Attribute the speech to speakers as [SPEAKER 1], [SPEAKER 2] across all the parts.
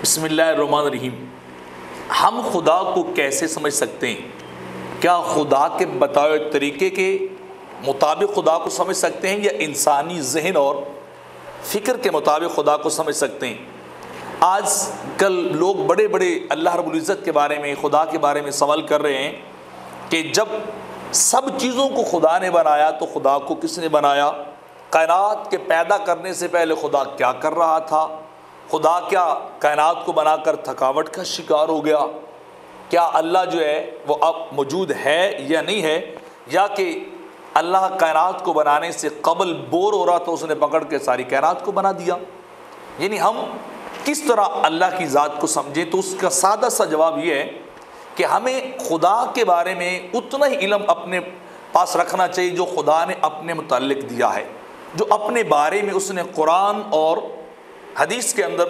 [SPEAKER 1] بسم اللہ الرحمن الرحیم۔ ہم خدا کو کیسے سمجھ سکتے ہیں؟ کیا خدا کے بتائے ہوئے طریقے کے مطابق خدا کو سمجھ سکتے ہیں یا انسانی ذہن اور فکر کے مطابق خدا کو سمجھ سکتے ہیں؟ آج کل لوگ بڑے بڑے اللہ رب العزت کے بارے میں، خدا کے بارے میں سوال کر رہے ہیں کہ جب سب چیزوں کو خدا نے بنایا تو خدا کو کس نے بنایا؟ کائنات کے پیدا کرنے سے پہلے خدا کیا کر رہا تھا؟ خدا کیا کائنات کو بنا کر تھکاوٹ کا شکار ہو گیا؟ کیا اللہ جو ہے وہ اب موجود ہے یا نہیں ہے؟ یا کہ اللہ کائنات کو بنانے سے قبل بور ہو رہا تھا، اس نے پکڑ کے ساری کائنات کو بنا دیا؟ یعنی ہم کس طرح اللہ کی ذات کو سمجھیں؟ تو اس کا سادہ سا جواب یہ ہے کہ ہمیں خدا کے بارے میں اتنا ہی علم اپنے پاس رکھنا چاہیے جو خدا نے اپنے متعلق دیا ہے، جو اپنے بارے میں اس نے قرآن اور حدیث کے اندر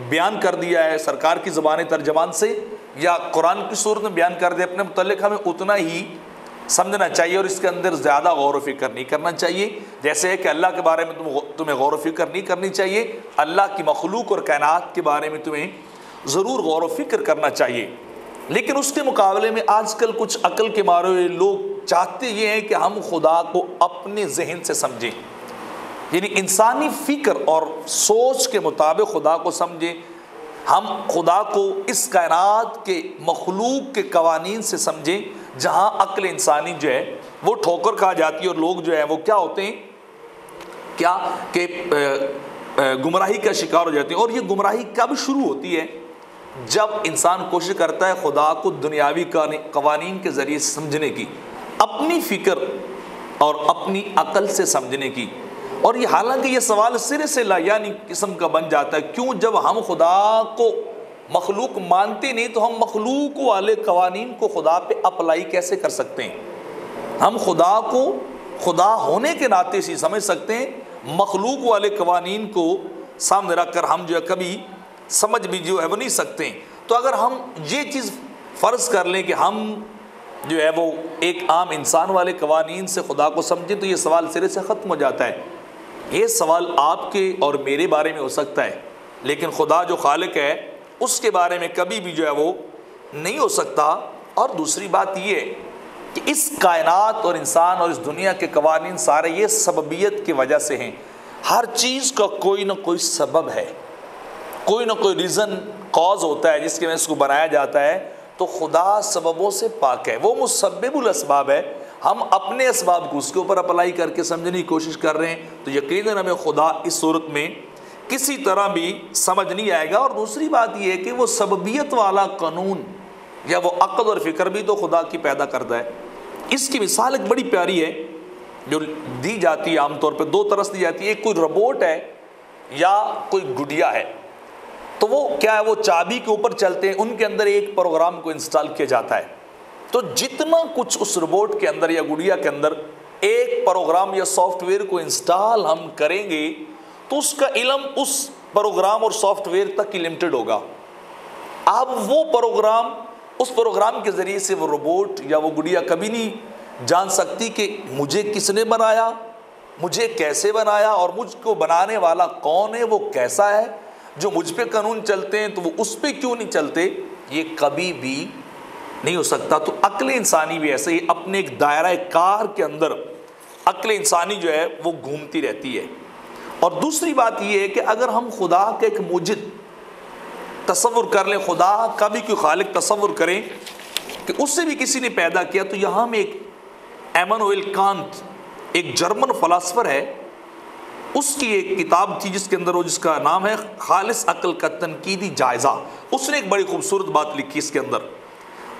[SPEAKER 1] بیان کر دیا ہے، سرکار کی زبان ترجمان سے یا قرآن کی صورت میں بیان کر دیا اپنے متعلق، ہمیں اتنا ہی سمجھنا چاہیے اور اس کے اندر زیادہ غور و فکر نہیں کرنا چاہیے۔ جیسے ہے کہ اللہ کے بارے میں تمہیں غور و فکر نہیں کرنی چاہیے، اللہ کی مخلوق اور کائنات کے بارے میں تمہیں ضرور غور و فکر کرنا چاہیے۔ لیکن اس کے مقابلے میں آج کل کچھ عقل کے مارے ہوئے لوگ چاہتے یہ ہیں کہ ہم خدا کو اپنے ذہن سے سمجھیں، یعنی انسانی فکر اور سوچ کے مطابق خدا کو سمجھیں۔ ہم خدا کو اس کائنات کے مخلوق کے قوانین سے سمجھیں جہاں عقل انسانی جو ہے وہ ٹھوکر کھا جاتی ہے اور لوگ جو ہے وہ کیا ہوتے ہیں کیا کہ گمراہی کا شکار ہو جاتے ہیں۔ اور یہ گمراہی کب شروع ہوتی ہے؟ جب انسان کوشش کرتا ہے خدا کو دنیاوی قوانین کے ذریعے سمجھنے کی، اپنی فکر اور اپنی عقل سے سمجھنے کی۔ اور یہ حالانکہ یہ سوال سرے سے لایعنی قسم کا بن جاتا ہے، کیوں؟ جب ہم خدا کو مخلوق مانتے نہیں تو ہم مخلوق والے قوانین کو خدا پہ اپلائی کیسے کر سکتے ہیں؟ ہم خدا کو خدا ہونے کے ناطے سے سمجھ سکتے ہیں، مخلوق والے قوانین کو سامنے رکھ کر ہم جو ہے کبھی سمجھ بھی جو ہے وہ نہیں سکتے ہیں۔ تو اگر ہم یہ چیز فرض کر لیں کہ ہم جو ہے وہ ایک عام انسان والے قوانین سے خدا کو سمجھیں تو یہ سوال سرے سے ختم ہو جاتا ہے۔ یہ سوال آپ کے اور میرے بارے میں ہو سکتا ہے، لیکن خدا جو خالق ہے اس کے بارے میں کبھی بھی جو ہے وہ نہیں ہو سکتا۔ اور دوسری بات یہ ہے کہ اس کائنات اور انسان اور اس دنیا کے قوانین سارے یہ سببیت کی وجہ سے ہیں۔ ہر چیز کا کوئی نہ کوئی سبب ہے، کوئی نہ کوئی ریزن کاز ہوتا ہے جس کی وجہ سے اس کو بنایا جاتا ہے۔ تو خدا سببوں سے پاک ہے، وہ مسبب الاسباب ہے۔ ہم اپنے اسباب کو اس کے اوپر اپلائی کر کے سمجھنے کی کوشش کر رہے ہیں تو یقیناً ہمیں خدا اس صورت میں کسی طرح بھی سمجھ نہیں آئے گا۔ اور دوسری بات یہ ہے کہ وہ سببیت والا قانون یا وہ عقل اور فکر بھی تو خدا کی پیدا کرتا ہے۔ اس کی مثال ایک بڑی پیاری ہے جو دی جاتی ہے، عام طور پہ دو طرح سے دی جاتی ہے، ایک کوئی روبوٹ ہے یا کوئی گڑیا ہے۔ تو وہ کیا ہے، وہ چابی کے اوپر چلتے ہیں، ان کے اندر ایک پروگرام کو انسٹال کیا جاتا ہے۔ تو جتنا کچھ اس روبوٹ کے اندر یا گڑیا کے اندر ایک پروگرام یا سافٹ ویئر کو انسٹال ہم کریں گے تو اس کا علم اس پروگرام اور سافٹ ویئر تک ہی لمیٹڈ ہوگا۔ اب وہ پروگرام، اس پروگرام کے ذریعے سے وہ روبوٹ یا وہ گڑیا کبھی نہیں جان سکتی کہ مجھے کس نے بنایا، مجھے کیسے بنایا اور مجھ کو بنانے والا کون ہے، وہ کیسا ہے، جو مجھ پہ قانون چلتے ہیں تو وہ اس پہ کیوں نہیں چلتے، یہ کبھی بھی نہیں ہو سکتا۔ تو عقل انسانی بھی ایسے ہی اپنے ایک دائرہ کار کے اندر عقل انسانی جو ہے وہ گھومتی رہتی ہے۔ اور دوسری بات یہ ہے کہ اگر ہم خدا کا ایک موجد تصور کر لیں، خدا کا بھی کوئی خالق تصور کریں کہ اس سے بھی کسی نے پیدا کیا، تو یہاں میں ایک ایمانوئل کانٹ، ایک جرمن فلاسفر ہے، اس کی ایک کتاب تھی جس کے اندر جس کا نام ہے خالص عقل کا تنقیدی جائزہ۔ اس نے ایک بڑی خوبصورت بات لکھی اس کے اندر،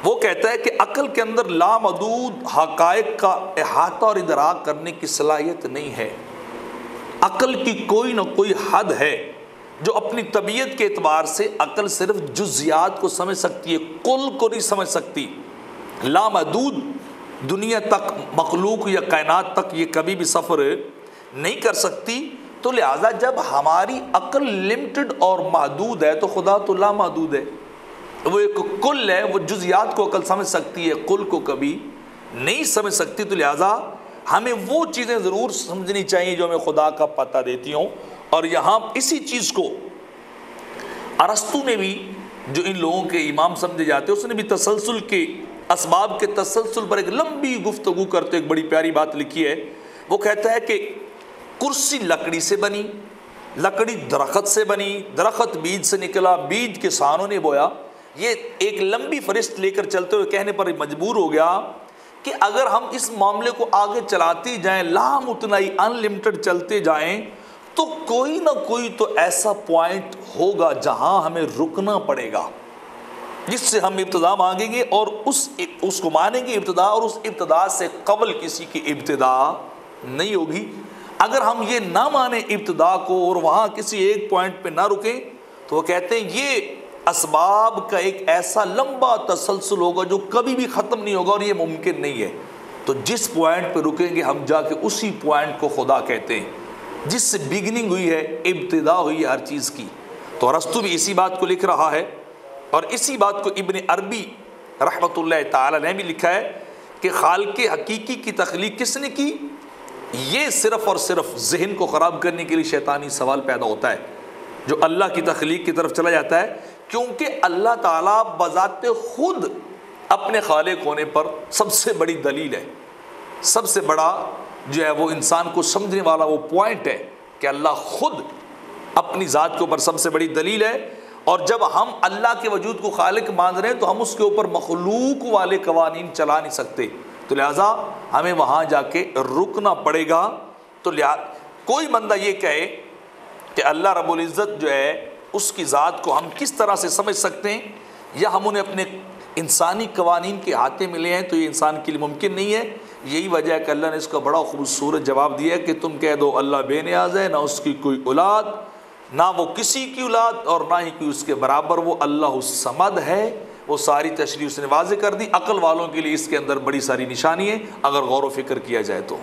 [SPEAKER 1] وہ کہتا ہے کہ عقل کے اندر لامحدود حقائق کا احاطہ اور ادراک کرنے کی صلاحیت نہیں ہے۔ عقل کی کوئی نہ کوئی حد ہے جو اپنی طبیعت کے اعتبار سے عقل صرف جزیات کو سمجھ سکتی ہے، کل کو نہیں سمجھ سکتی۔ لامحدود دنیا تک، مخلوق یا کائنات تک یہ کبھی بھی سفر نہیں کر سکتی۔ تو لہٰذا جب ہماری عقل لمیٹڈ اور محدود ہے تو خدا تو لامحدود ہے، وہ ایک کل ہے، وہ جزیات کو عقل سمجھ سکتی ہے، کل کو کبھی نہیں سمجھ سکتی۔ تو لہٰذا ہمیں وہ چیزیں ضرور سمجھنی چاہیے جو ہمیں خدا کا پتہ دیتی ہوں۔ اور یہاں اسی چیز کو ارسطو نے بھی، جو ان لوگوں کے امام سمجھے جاتے ہیں، اس نے بھی تسلسل کے اسباب کے تسلسل پر ایک لمبی گفتگو کرتے ایک بڑی پیاری بات لکھی ہے۔ وہ کہتا ہے کہ کرسی لکڑی سے بنی، لکڑی درخت سے بنی، درخت بیج سے نکلا، بیج کسانوں نے بویا۔ یہ ایک لمبی فہرست لے کر چلتے ہوئے کہنے پر مجبور ہو گیا کہ اگر ہم اس معاملے کو آگے چلاتے جائیں، لامتناہی انلمیٹڈ چلتے جائیں، تو کوئی نہ کوئی تو ایسا پوائنٹ ہوگا جہاں ہمیں رکنا پڑے گا، جس سے ہم ابتدا مانگیں گے اور اس کو مانیں گے ابتدا، اور اس ابتدا سے قبل کسی کی ابتدا نہیں ہوگی۔ اگر ہم یہ نہ مانیں ابتدا کو اور وہاں کسی ایک پوائنٹ پہ نہ رکیں، تو وہ کہتے ہیں یہ اسباب کا ایک ایسا لمبا تسلسل ہوگا جو کبھی بھی ختم نہیں ہوگا، اور یہ ممکن نہیں ہے۔ تو جس پوائنٹ پہ رکیں گے ہم جا کے اسی پوائنٹ کو خدا کہتے ہیں، جس سے بگننگ ہوئی ہے، ابتدا ہوئی ہے ہر چیز کی۔ تو ارسطو بھی اسی بات کو لکھ رہا ہے، اور اسی بات کو ابن عربی رحمۃ اللہ تعالی نے بھی لکھا ہے کہ خالق حقیقی کی تخلیق کس نے کی؟ یہ صرف اور صرف ذہن کو خراب کرنے کے لیے شیطانی سوال پیدا ہوتا ہے جو اللہ کی تخلیق کی طرف چلا جاتا ہے، کیونکہ اللہ تعالیٰ بذات خود اپنے خالق ہونے پر سب سے بڑی دلیل ہے، سب سے بڑا جو ہے وہ انسان کو سمجھنے والا وہ پوائنٹ ہے کہ اللہ خود اپنی ذات کے اوپر سب سے بڑی دلیل ہے۔ اور جب ہم اللہ کے وجود کو خالق مان رہے ہیں تو ہم اس کے اوپر مخلوق والے قوانین چلا نہیں سکتے، تو لہٰذا ہمیں وہاں جا کے رکنا پڑے گا۔ تو کوئی بندہ یہ کہے کہ اللہ رب العزت جو ہے اس کی ذات کو ہم کس طرح سے سمجھ سکتے ہیں، یا ہم انہیں اپنے انسانی قوانین کے احاطے میں لے آئیں، تو یہ انسان کے لیے ممکن نہیں ہے۔ یہی وجہ ہے کہ اللہ نے اس کا بڑا خوبصورت جواب دیا ہے کہ تم کہہ دو اللہ بے نیاز ہے، نہ اس کی کوئی اولاد، نہ وہ کسی کی اولاد، اور نہ ہی کوئی اس کے برابر، وہ اللہ الصمد ہے۔ وہ ساری تشریح اس نے واضح کر دی۔ عقل والوں کے لیے اس کے اندر بڑی ساری نشانی ہے اگر غور و فکر کیا جائے تو۔